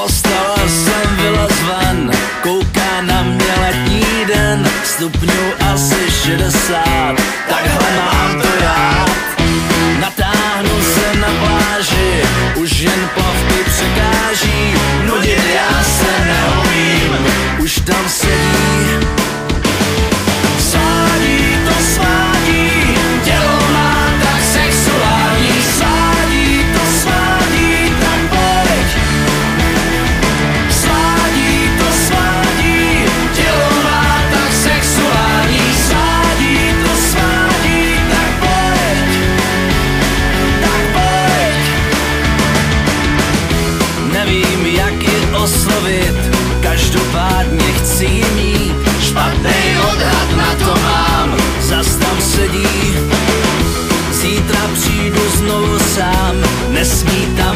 Postava jsem vylez ven, kouká na mě letní den, stupňů asi 60, takhle mám to rád. Natáhnu se na pláži, už jen plavky překáží, nudit já se neumím, už tam sedí. Svádí to svádí, tělo má tak sexuální, svádí to svádí, tak pojď. Svádí to svádí, tělo má tak sexuální, svádí to svádí, tak pojď. Tak pojď. Nevím, jak ji oslovit, každopádně chci ji mít. Špatnej odhad na to mám, zas tam sedí. Zítra přijdu znovu sám, nesmí tam